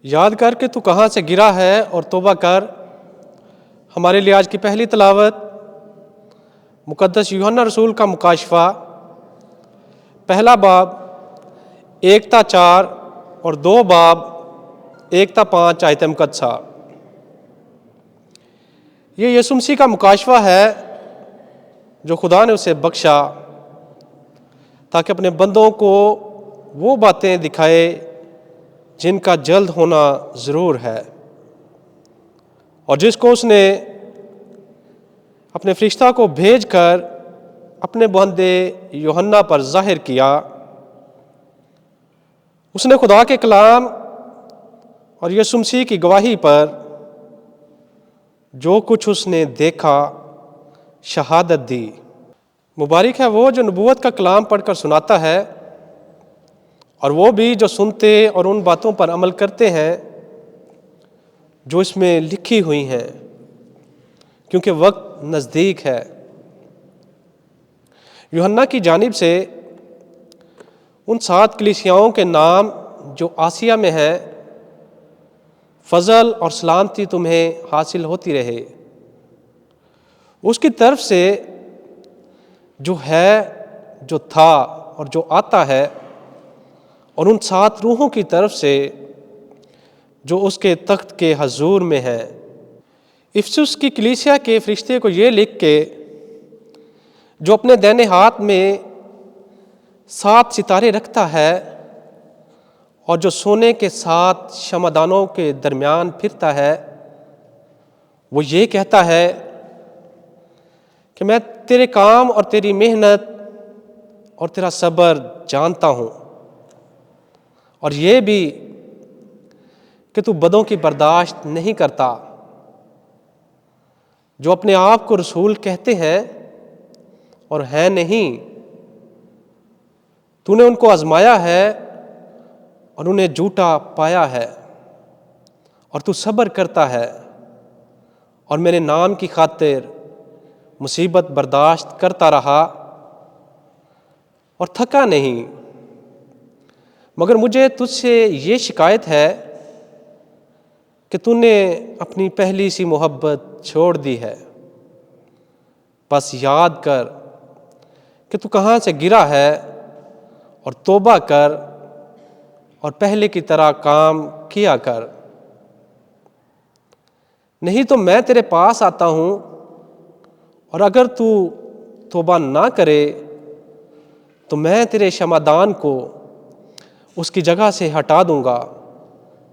یاد کر کہ تو کہاں سے گرا ہے اور توبہ کر۔ ہمارے لیے آج کی پہلی تلاوت مقدس یوحنا رسول کا مکاشفہ، پہلا باب 1-4 اور 2 باب 1-5 آیت مقدسہ۔ یہ یسوع مسیح کا مکاشفہ ہے جو خدا نے اسے بخشا تاکہ اپنے بندوں کو وہ باتیں دکھائے جن کا جلد ہونا ضرور ہے، اور جس کو اس نے اپنے فرشتہ کو بھیج کر اپنے بندے یوحنا پر ظاہر کیا۔ اس نے خدا کے کلام اور یسوع مسیح کی گواہی پر جو کچھ اس نے دیکھا شہادت دی۔ مبارک ہے وہ جو نبوت کا کلام پڑھ کر سناتا ہے، اور وہ بھی جو سنتے اور ان باتوں پر عمل کرتے ہیں جو اس میں لکھی ہوئی ہیں، کیونکہ وقت نزدیک ہے۔ یوحنا کی جانب سے ان 7 کلیسیاؤں کے نام جو آسیہ میں ہیں، فضل اور سلامتی تمہیں حاصل ہوتی رہے۔ اس کی طرف سے جو ہے، جو تھا اور جو آتا ہے، اور ان 7 روحوں کی طرف سے جو اس کے تخت کے حضور میں ہیں۔ افسس کی کلیسیا کے فرشتے کو یہ لکھ کے، جو اپنے دائنے ہاتھ میں 7 ستارے رکھتا ہے اور جو سونے کے 7 شمعدانوں کے درمیان پھرتا ہے، وہ یہ کہتا ہے کہ میں تیرے کام اور تیری محنت اور تیرا صبر جانتا ہوں، اور یہ بھی کہ تو بدوں کی برداشت نہیں کرتا، جو اپنے آپ کو رسول کہتے ہیں اور ہیں نہیں۔ تو نے ان کو آزمایا ہے اور انہیں جھوٹا پایا ہے، اور تو صبر کرتا ہے اور میرے نام کی خاطر مصیبت برداشت کرتا رہا اور تھکا نہیں۔ مگر مجھے تجھ سے یہ شکایت ہے کہ تو نے اپنی پہلی سی محبت چھوڑ دی ہے۔ بس یاد کر کہ تو کہاں سے گرا ہے اور توبہ کر اور پہلے کی طرح کام کیا کر، نہیں تو میں تیرے پاس آتا ہوں، اور اگر تو توبہ نہ کرے تو میں تیرے شمعدان کو اس کی جگہ سے ہٹا دوں گا۔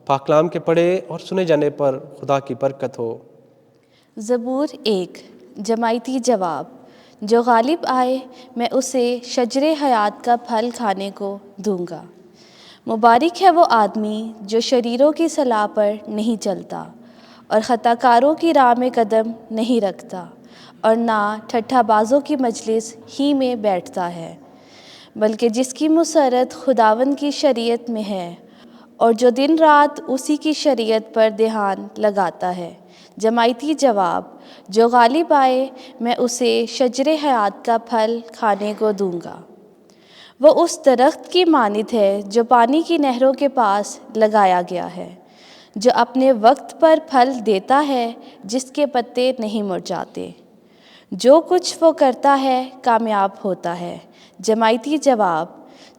پاک کلام کے پڑھے اور سنے جانے پر خدا کی برکت ہو۔ زبور 1۔ جماعتی جواب۔ جو غالب آئے میں اسے شجر حیات کا پھل کھانے کو دوں گا۔ مبارک ہے وہ آدمی جو شریروں کی صلاح پر نہیں چلتا اور خطا کاروں کی راہ میں قدم نہیں رکھتا، اور نہ ٹھٹھا بازوں کی مجلس ہی میں بیٹھتا ہے، بلکہ جس کی مسرت خداوند کی شریعت میں ہے اور جو دن رات اسی کی شریعت پر دھیان لگاتا ہے۔ جماعتی جواب۔ جو غالب آئے میں اسے شجر حیات کا پھل کھانے کو دوں گا۔ وہ اس درخت کی مانند ہے جو پانی کی نہروں کے پاس لگایا گیا ہے، جو اپنے وقت پر پھل دیتا ہے، جس کے پتے نہیں مرجھاتے۔ جو کچھ وہ کرتا ہے کامیاب ہوتا ہے۔ جماعتی جواب۔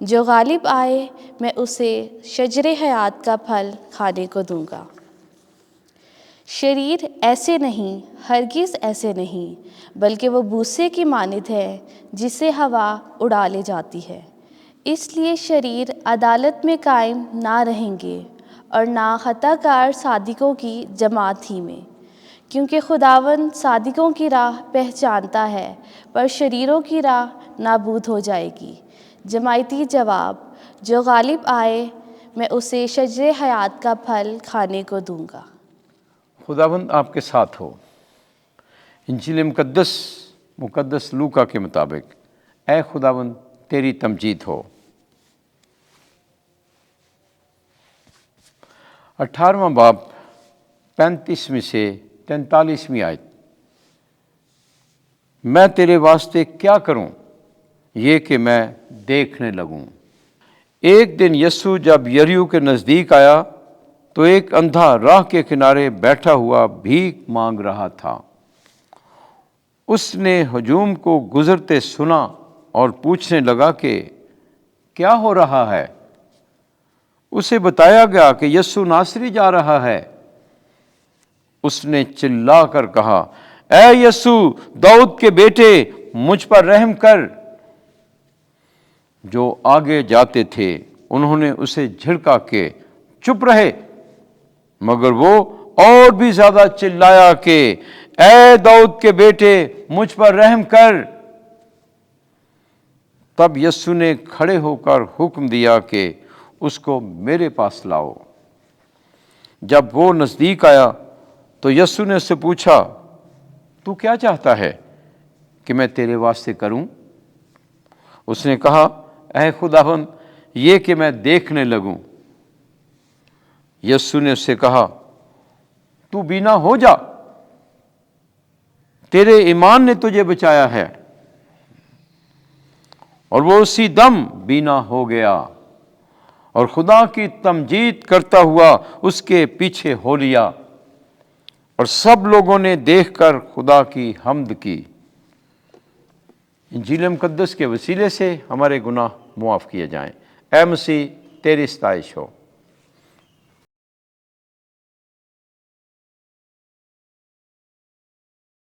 جو غالب آئے میں اسے شجر حیات کا پھل کھانے کو دوں گا۔ شریر ایسے نہیں، ہرگز ایسے نہیں، بلکہ وہ بوسے کی مانند ہے جسے ہوا اڑا لے جاتی ہے۔ اس لیے شریر عدالت میں قائم نہ رہیں گے، اور نہ خطا کار صادقوں کی جماعت ہی میں، کیونکہ خداوند صادقوں کی راہ پہچانتا ہے، پر شریروں کی راہ نابود ہو جائے گی۔ جماعتی جواب۔ جو غالب آئے میں اسے شجر حیات کا پھل کھانے کو دوں گا۔ خداوند آپ کے ساتھ ہو۔ انجیل مقدس لوکا کے مطابق اے خداوند تیری تمجید ہو۔ 18واں باب 35ویں سے 43ویں آیت۔ میں تیرے واسطے کیا کروں یہ کہ میں دیکھنے لگوں۔ ایک دن یسوع جب یریحو کے نزدیک آیا تو ایک اندھا راہ کے کنارے بیٹھا ہوا بھیک مانگ رہا تھا۔ اس نے ہجوم کو گزرتے سنا اور پوچھنے لگا کہ کیا ہو رہا ہے؟ اسے بتایا گیا کہ یسوع ناصری جا رہا ہے۔ اس نے چلا کر کہا، اے یسوع داؤد کے بیٹے، مجھ پر رحم کر۔ جو آگے جاتے تھے انہوں نے اسے جھڑکا کہ چپ رہے، مگر وہ اور بھی زیادہ چلایا کہ اے داؤد کے بیٹے، مجھ پر رحم کر۔ تب یسوع نے کھڑے ہو کر حکم دیا کہ اس کو میرے پاس لاؤ۔ جب وہ نزدیک آیا تو یسوع نے اس سے پوچھا، تو کیا چاہتا ہے کہ میں تیرے واسطے کروں؟ اس نے کہا، اے خداوند، یہ کہ میں دیکھنے لگوں۔ یسوع نے اس سے کہا، تو بینا ہو جا، تیرے ایمان نے تجھے بچایا ہے۔ اور وہ اسی دم بینا ہو گیا اور خدا کی تمجید کرتا ہوا اس کے پیچھے ہو لیا، اور سب لوگوں نے دیکھ کر خدا کی حمد کی۔ انجیل مقدس کے وسیلے سے ہمارے گناہ معاف کیے جائیں۔ اے مسیح، تیری ستائش ہو۔